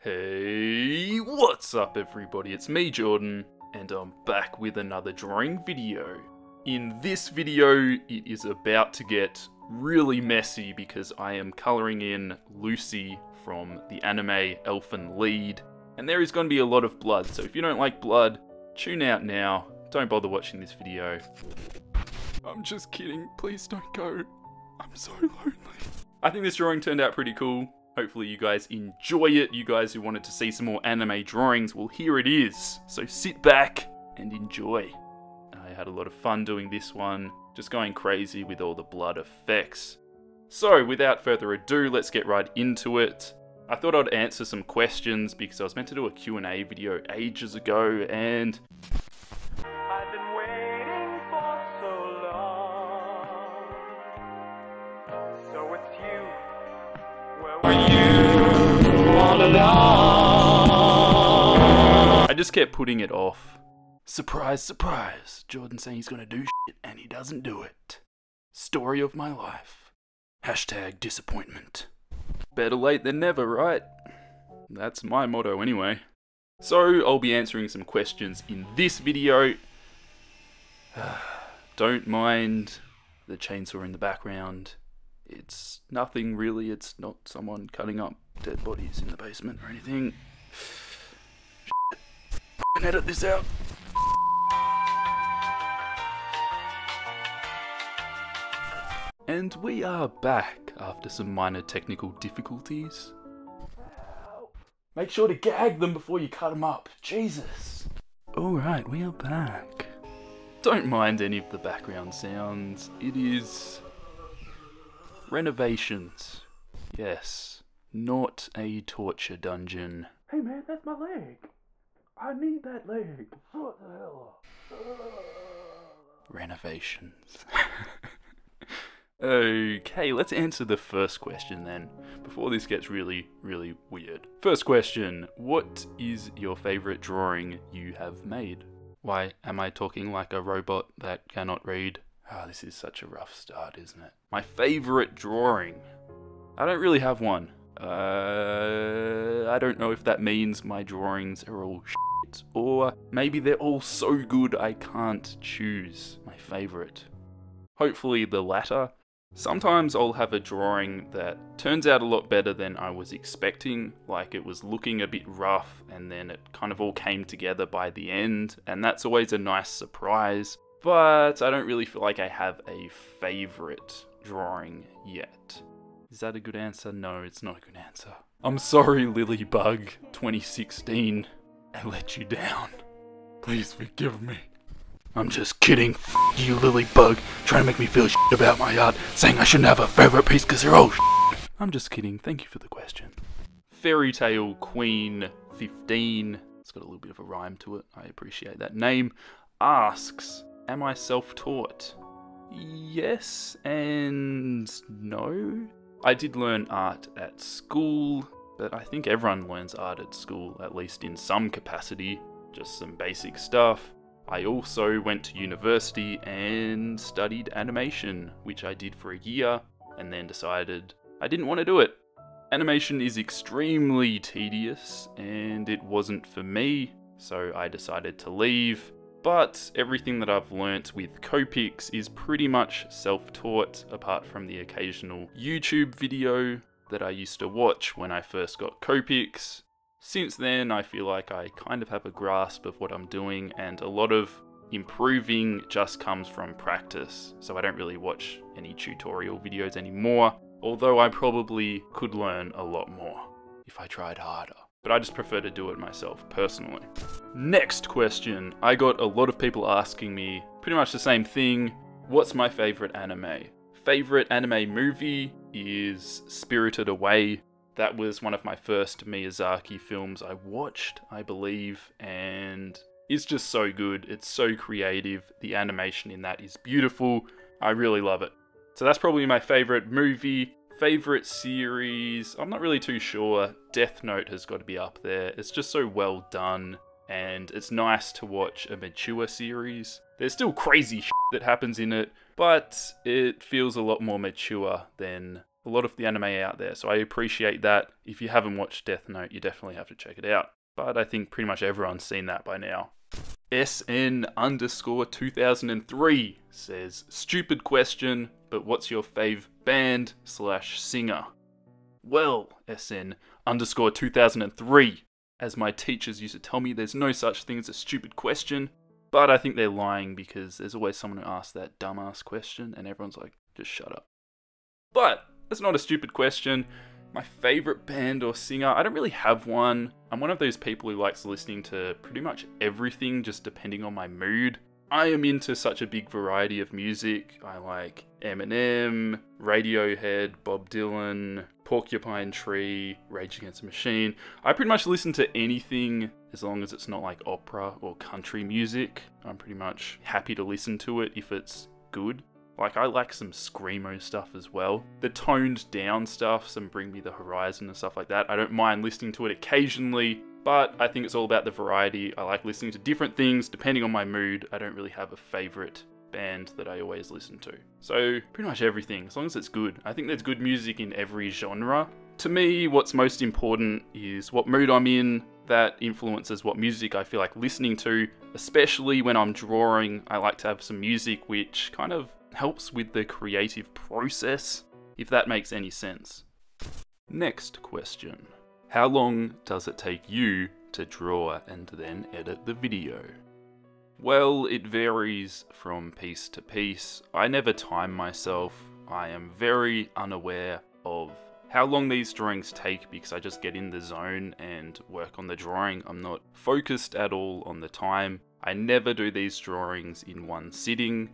Hey, what's up everybody? It's me, Jordan, and I'm back with another drawing video. In this video, it is about to get really messy because I am colouring in Lucy from the anime Elfen Lied, and there is going to be a lot of blood, so if you don't like blood, tune out now. Don't bother watching this video. I'm just kidding, please don't go. I'm so lonely. I think this drawing turned out pretty cool. Hopefully you guys enjoy it. You guys who wanted to see some more anime drawings, well, here it is. So sit back and enjoy. I had a lot of fun doing this one, just going crazy with all the blood effects. So without further ado, let's get right into it. I thought I'd answer some questions because I was meant to do a Q&A video ages ago, and I've been waiting for so long. So it's you. Where were you all along? I just kept putting it off. Surprise, surprise. Jordan saying he's gonna do shit and he doesn't do it. Story of my life. Hashtag disappointment. Better late than never, right? That's my motto anyway. So I'll be answering some questions in this video. Don't mind the chainsaw in the background. It's nothing really, it's not someone cutting up dead bodies in the basement or anything. Shit. I can edit this out. And we are back after some minor technical difficulties. Make sure to gag them before you cut them up. Jesus. Alright, we are back. Don't mind any of the background sounds. It is renovations. Yes, not a torture dungeon. Hey man, that's my leg. I need that leg. What the hell? Renovations. Okay, let's answer the first question then, before this gets really, really weird. First question, what is your favourite drawing you have made? Why am I talking like a robot that cannot read? This is such a rough start, isn't it? My favourite drawing? I don't really have one. I don't know if that means my drawings are all shit, or maybe they're all so good I can't choose my favourite. Hopefully the latter. Sometimes I'll have a drawing that turns out a lot better than I was expecting, like it was looking a bit rough and then it kind of all came together by the end, and that's always a nice surprise, but I don't really feel like I have a favourite drawing yet. Is that a good answer? No, it's not a good answer. I'm sorry, Lilybug 2016. I let you down. Please forgive me. I'm just kidding, f you Lilybug, trying to make me feel shit about my art, saying I shouldn't have a favourite piece because they're all shit. I'm just kidding, thank you for the question. Fairy Tale Queen 15, it's got a little bit of a rhyme to it, I appreciate that name, asks, am I self-taught? Yes and no. I did learn art at school, but I think everyone learns art at school, at least in some capacity, just some basic stuff. I also went to university and studied animation, which I did for a year, and then decided I didn't want to do it. Animation is extremely tedious, and it wasn't for me, so I decided to leave. But everything that I've learnt with Copics is pretty much self-taught, apart from the occasional YouTube video that I used to watch when I first got Copics. Since then, I feel like I kind of have a grasp of what I'm doing, and a lot of improving just comes from practice, so I don't really watch any tutorial videos anymore, although I probably could learn a lot more if I tried harder. But I just prefer to do it myself, personally. Next question. I got a lot of people asking me pretty much the same thing. What's my favourite anime? Favourite anime movie is Spirited Away. That was one of my first Miyazaki films I watched, I believe, and it's just so good. It's so creative. The animation in that is beautiful. I really love it. So that's probably my favourite movie. Favourite series, I'm not really too sure. Death Note has got to be up there. It's just so well done, and it's nice to watch a mature series. There's still crazy shit that happens in it, but it feels a lot more mature than a lot of the anime out there, so I appreciate that. If you haven't watched Death Note, you definitely have to check it out. But I think pretty much everyone's seen that by now. SN_2003 says, stupid question, but what's your fave band/singer? Well, SN_2003, as my teachers used to tell me, there's no such thing as a stupid question, but I think they're lying because there's always someone who asks that dumbass question and everyone's like, just shut up. But that's not a stupid question. My favourite band or singer, I don't really have one. I'm one of those people who likes listening to pretty much everything, just depending on my mood. I am into such a big variety of music. I like Eminem, Radiohead, Bob Dylan, Porcupine Tree, Rage Against the Machine. I pretty much listen to anything as long as it's not like opera or country music. I'm pretty much happy to listen to it if it's good. Like, I like some screamo stuff as well. The toned down stuff, some Bring Me the Horizon and stuff like that. I don't mind listening to it occasionally, but I think it's all about the variety. I like listening to different things depending on my mood. I don't really have a favourite band that I always listen to. So, pretty much everything, as long as it's good. I think there's good music in every genre. To me, what's most important is what mood I'm in. That influences what music I feel like listening to, especially when I'm drawing. I like to have some music which kind of helps with the creative process, if that makes any sense. Next question. How long does it take you to draw and then edit the video? Well, it varies from piece to piece. I never time myself. I am very unaware of how long these drawings take because I just get in the zone and work on the drawing. I'm not focused at all on the time. I never do these drawings in one sitting.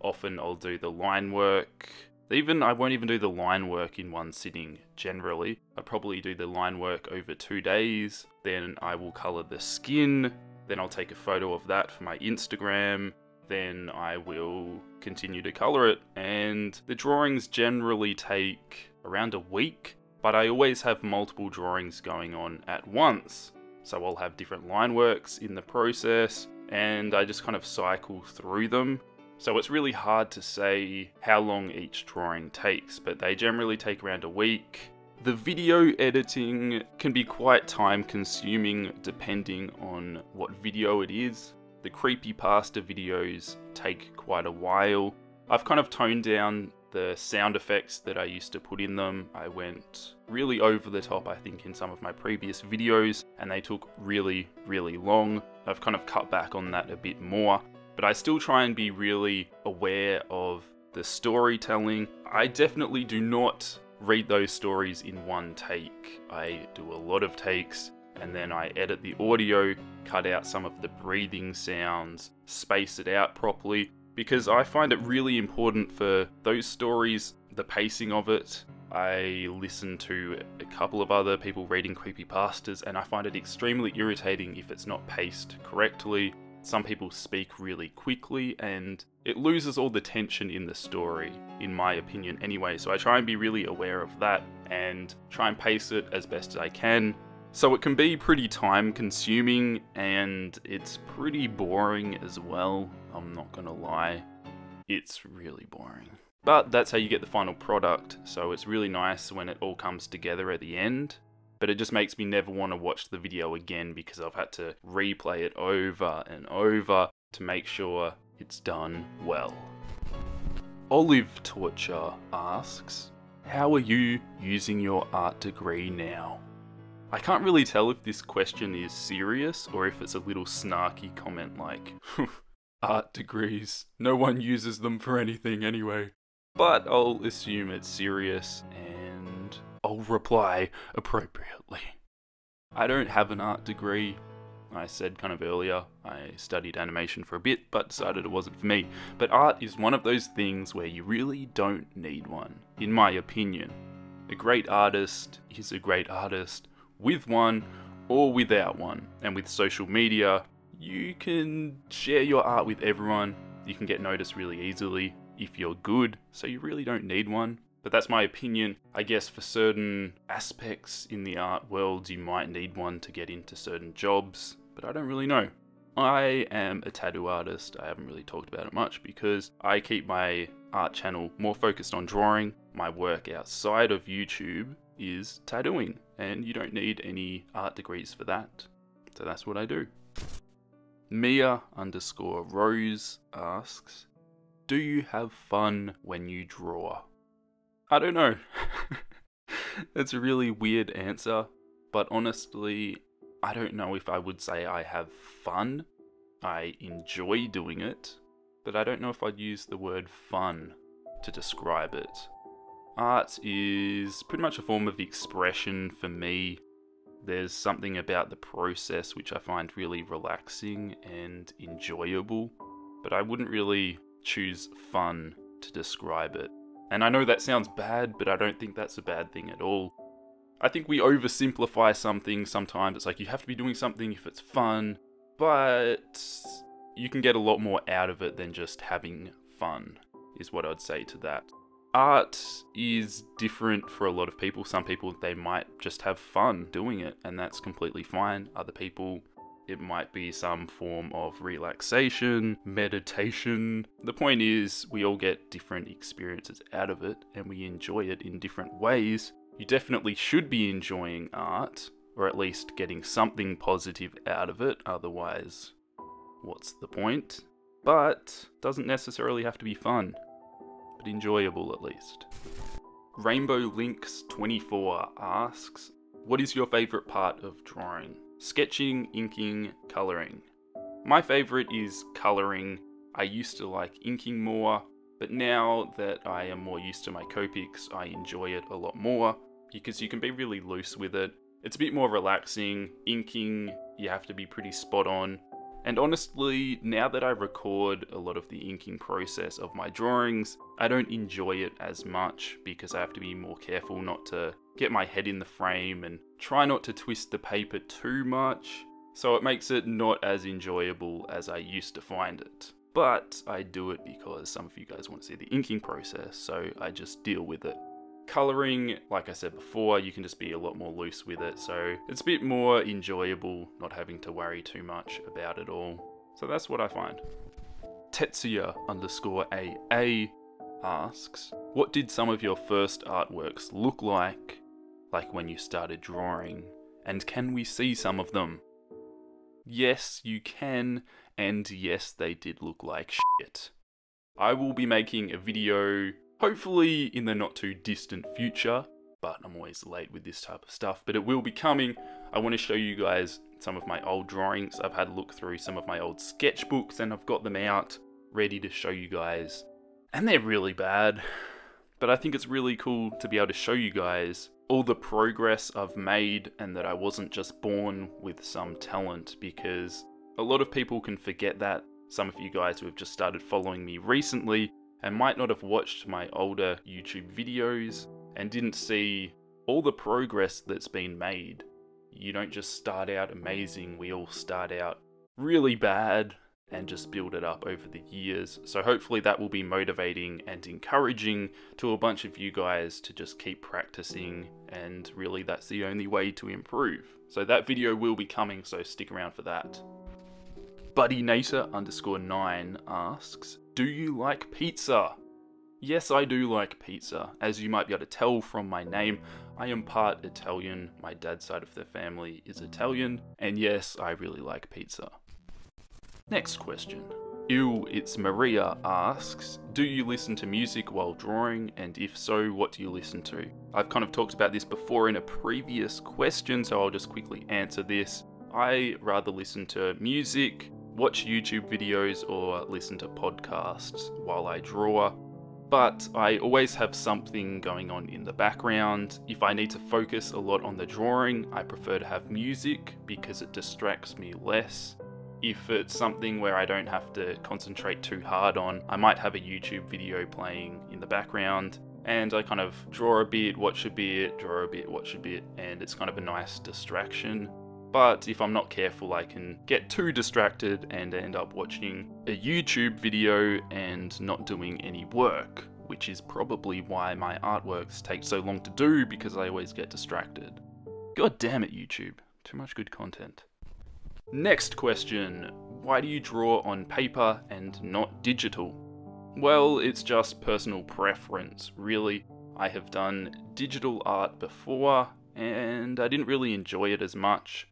Often I'll do the line work. I won't even do the line work in one sitting generally. I probably do the line work over 2 days. Then I will colour the skin. Then I'll take a photo of that for my Instagram. Then I will continue to colour it. And the drawings generally take around a week, but I always have multiple drawings going on at once. So I'll have different line works in the process, and I just kind of cycle through them. So it's really hard to say how long each drawing takes, but they generally take around a week. The video editing can be quite time consuming depending on what video it is. The Creepypasta videos take quite a while. I've kind of toned down the sound effects that I used to put in them. I went really over the top, I think, in some of my previous videos, and they took really, really long. I've kind of cut back on that a bit more, but I still try and be really aware of the storytelling. I definitely do not read those stories in one take. I do a lot of takes, and then I edit the audio, cut out some of the breathing sounds, space it out properly, because I find it really important for those stories, the pacing of it. I listen to a couple of other people reading creepypastas, and I find it extremely irritating if it's not paced correctly. Some people speak really quickly, and it loses all the tension in the story, in my opinion anyway. So I try and be really aware of that, and try and pace it as best as I can. So it can be pretty time consuming, and it's pretty boring as well. I'm not gonna lie. It's really boring. But that's how you get the final product, so it's really nice when it all comes together at the end. But it just makes me never want to watch the video again because I've had to replay it over and over to make sure it's done well. Olive Torture asks, how are you using your art degree now? I can't really tell if this question is serious or if it's a little snarky comment like, art degrees, no one uses them for anything anyway. But I'll assume it's serious and I'll reply appropriately. I don't have an art degree. I said kind of earlier, I studied animation for a bit, but decided it wasn't for me. But art is one of those things where you really don't need one, in my opinion. A great artist is a great artist with one or without one. And with social media, you can share your art with everyone. You can get noticed really easily if you're good, so you really don't need one. But that's my opinion. I guess for certain aspects in the art world, you might need one to get into certain jobs, but I don't really know. I am a tattoo artist. I haven't really talked about it much because I keep my art channel more focused on drawing. My work outside of YouTube is tattooing, and you don't need any art degrees for that. So that's what I do. Mia_Rose asks, do you have fun when you draw? I don't know. It's a really weird answer, but honestly, I don't know if I would say I have fun. I enjoy doing it, but I don't know if I'd use the word fun to describe it. Art is pretty much a form of expression for me. There's something about the process which I find really relaxing and enjoyable, but I wouldn't really choose fun to describe it. And I know that sounds bad, but I don't think that's a bad thing at all. I think we oversimplify something sometimes. It's like you have to be doing something if it's fun, but you can get a lot more out of it than just having fun, is what I'd say to that. Art is different for a lot of people. Some people, they might just have fun doing it, and that's completely fine. Other people, it might be some form of relaxation, meditation. The point is, we all get different experiences out of it, and we enjoy it in different ways. You definitely should be enjoying art, or at least getting something positive out of it, otherwise, what's the point? But doesn't necessarily have to be fun, but enjoyable at least. Rainbow Links 24 asks, what is your favourite part of drawing? Sketching, inking, colouring. My favourite is colouring. I used to like inking more, but now that I am more used to my Copics, I enjoy it a lot more because you can be really loose with it. It's a bit more relaxing. Inking, you have to be pretty spot on. And honestly, now that I record a lot of the inking process of my drawings, I don't enjoy it as much because I have to be more careful not to get my head in the frame and try not to twist the paper too much. So it makes it not as enjoyable as I used to find it. But I do it because some of you guys want to see the inking process, so I just deal with it. Colouring, like I said before, you can just be a lot more loose with it, so it's a bit more enjoyable not having to worry too much about it all. So that's what I find. Tetsuya_AA asks, what did some of your first artworks look like when you started drawing, and can we see some of them? Yes, you can, and yes, they did look like shit. I will be making a video, hopefully in the not too distant future, but I'm always late with this type of stuff, but it will be coming. I want to show you guys some of my old drawings. I've had a look through some of my old sketchbooks and I've got them out ready to show you guys. And they're really bad, but I think it's really cool to be able to show you guys all the progress I've made and that I wasn't just born with some talent, because a lot of people can forget that. Some of you guys who have just started following me recently and might not have watched my older YouTube videos and didn't see all the progress that's been made. You don't just start out amazing, we all start out really bad and just build it up over the years. So hopefully that will be motivating and encouraging to a bunch of you guys to just keep practicing, and really that's the only way to improve. So that video will be coming, so stick around for that. BuddyNater_9 asks, do you like pizza? Yes, I do like pizza. As you might be able to tell from my name, I am part Italian. My dad's side of the family is Italian, and yes, I really like pizza. Next question. Ew, it's Maria asks, do you listen to music while drawing, and if so, what do you listen to? I've kind of talked about this before in a previous question, so I'll just quickly answer this. I rather listen to music, watch YouTube videos, or listen to podcasts while I draw. But I always have something going on in the background. If I need to focus a lot on the drawing, I prefer to have music because it distracts me less. If it's something where I don't have to concentrate too hard on, I might have a YouTube video playing in the background, and I kind of draw a bit, watch a bit, draw a bit, watch a bit, and it's kind of a nice distraction. But if I'm not careful, I can get too distracted and end up watching a YouTube video and not doing any work, which is probably why my artworks take so long to do, because I always get distracted. God damn it, YouTube. Too much good content. Next question. Why do you draw on paper and not digital? Well, it's just personal preference, really. I have done digital art before, and I didn't really enjoy it as much.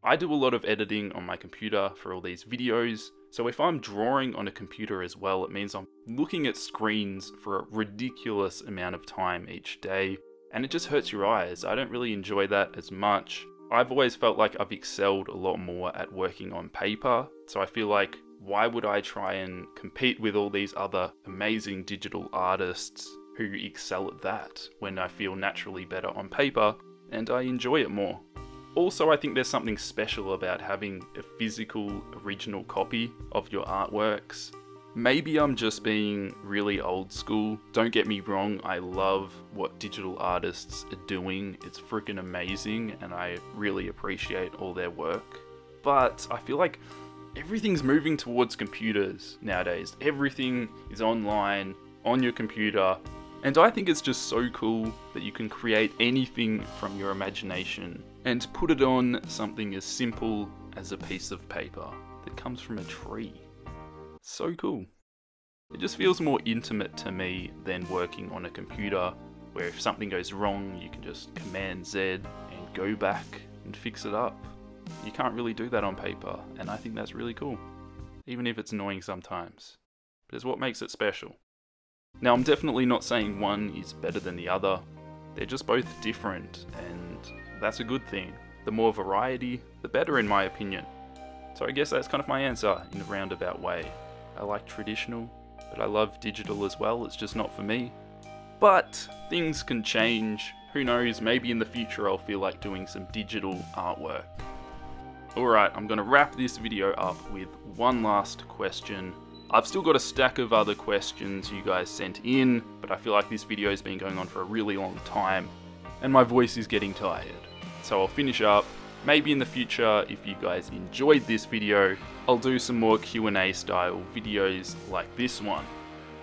I do a lot of editing on my computer for all these videos, so if I'm drawing on a computer as well, it means I'm looking at screens for a ridiculous amount of time each day, and it just hurts your eyes. I don't really enjoy that as much. I've always felt like I've excelled a lot more at working on paper, so I feel like why would I try and compete with all these other amazing digital artists who excel at that when I feel naturally better on paper and I enjoy it more. Also, I think there's something special about having a physical original copy of your artworks. Maybe I'm just being really old school. Don't get me wrong, I love what digital artists are doing. It's freaking amazing and I really appreciate all their work. But I feel like everything's moving towards computers nowadays. Everything is online, on your computer. And I think it's just so cool that you can create anything from your imagination and put it on something as simple as a piece of paper that comes from a tree. So cool. It just feels more intimate to me than working on a computer, where if something goes wrong, you can just Command Z and go back and fix it up. You can't really do that on paper, and I think that's really cool. Even if it's annoying sometimes. But it's what makes it special. Now, I'm definitely not saying one is better than the other. They're just both different, and that's a good thing. The more variety, the better in my opinion. So I guess that's kind of my answer in a roundabout way. I like traditional, but I love digital as well. It's just not for me. But things can change. Who knows, maybe in the future I'll feel like doing some digital artwork. Alright, I'm gonna wrap this video up with one last question. I've still got a stack of other questions you guys sent in, but I feel like this video has been going on for a really long time, and my voice is getting tired. So I'll finish up. Maybe in the future, if you guys enjoyed this video, I'll do some more Q&A style videos like this one.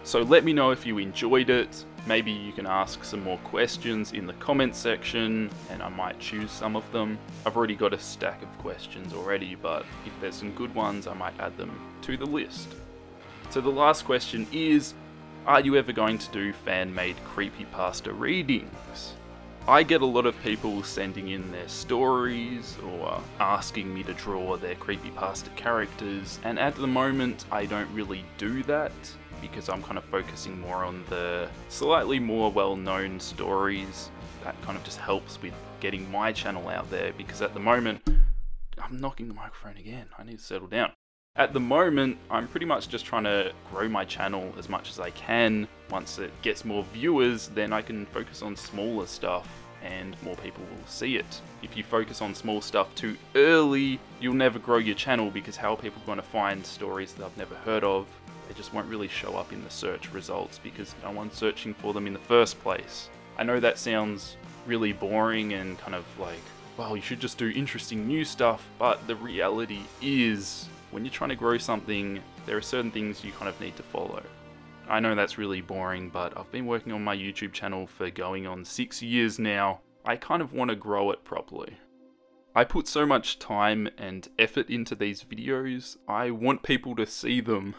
So let me know if you enjoyed it. Maybe you can ask some more questions in the comments section, and I might choose some of them. I've already got a stack of questions already, but if there's some good ones, I might add them to the list. So the last question is, are you ever going to do fan-made creepypasta readings? I get a lot of people sending in their stories or asking me to draw their creepypasta characters, and at the moment I don't really do that because I'm kind of focusing more on the slightly more well-known stories. That kind of just helps with getting my channel out there, because at the moment, I'm knocking the microphone again, I need to settle down. At the moment, I'm pretty much just trying to grow my channel as much as I can. Once it gets more viewers, then I can focus on smaller stuff and more people will see it. If you focus on small stuff too early, you'll never grow your channel, because how are people going to find stories that I've never heard of? They just won't really show up in the search results because no one's searching for them in the first place. I know that sounds really boring and kind of like, well, you should just do interesting new stuff, but the reality is, when you're trying to grow something, there are certain things you kind of need to follow. I know that's really boring, but I've been working on my YouTube channel for going on 6 years now. I kind of want to grow it properly. I put so much time and effort into these videos, I want people to see them,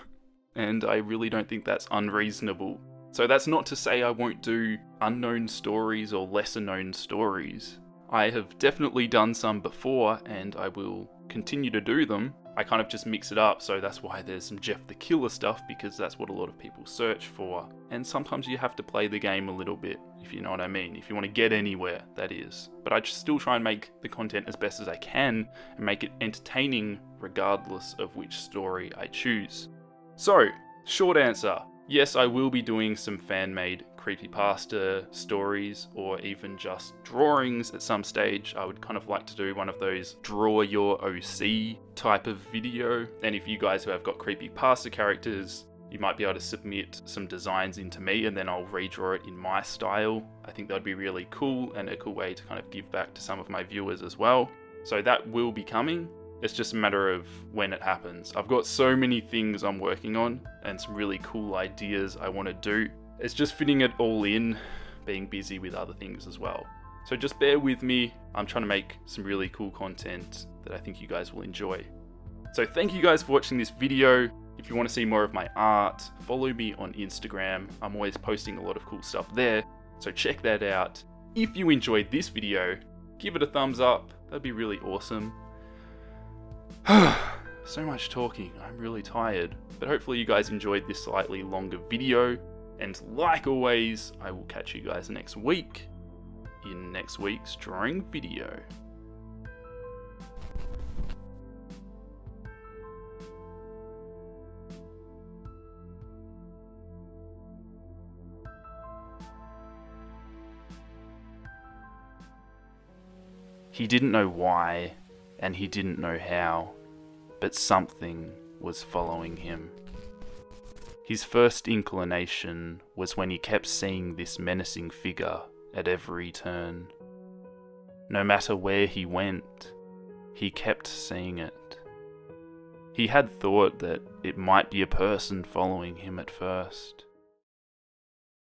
and I really don't think that's unreasonable. So that's not to say I won't do unknown stories or lesser known stories. I have definitely done some before, and I will continue to do them. I kind of just mix it up, so that's why there's some Jeff the Killer stuff, because that's what a lot of people search for. And sometimes you have to play the game a little bit, if you know what I mean, if you want to get anywhere, that is. But I just still try and make the content as best as I can, and make it entertaining regardless of which story I choose. So, short answer, yes, I will be doing some fan-made creepypasta stories, or even just drawings at some stage. I would kind of like to do one of those draw your OC type of video. And if you guys who have got creepypasta characters, you might be able to submit some designs into me and then I'll redraw it in my style. I think that'd be really cool, and a cool way to kind of give back to some of my viewers as well. So that will be coming. It's just a matter of when it happens. I've got so many things I'm working on and some really cool ideas I want to do. It's just fitting it all in, being busy with other things as well. So just bear with me. I'm trying to make some really cool content that I think you guys will enjoy. So thank you guys for watching this video. If you want to see more of my art, follow me on Instagram. I'm always posting a lot of cool stuff there, so check that out. If you enjoyed this video, give it a thumbs up. That'd be really awesome. So much talking, I'm really tired. But hopefully you guys enjoyed this slightly longer video. And like always, I will catch you guys next week in next week's drawing video. He didn't know why, and he didn't know how, but something was following him. His first inclination was when he kept seeing this menacing figure at every turn. No matter where he went, he kept seeing it. He had thought that it might be a person following him at first,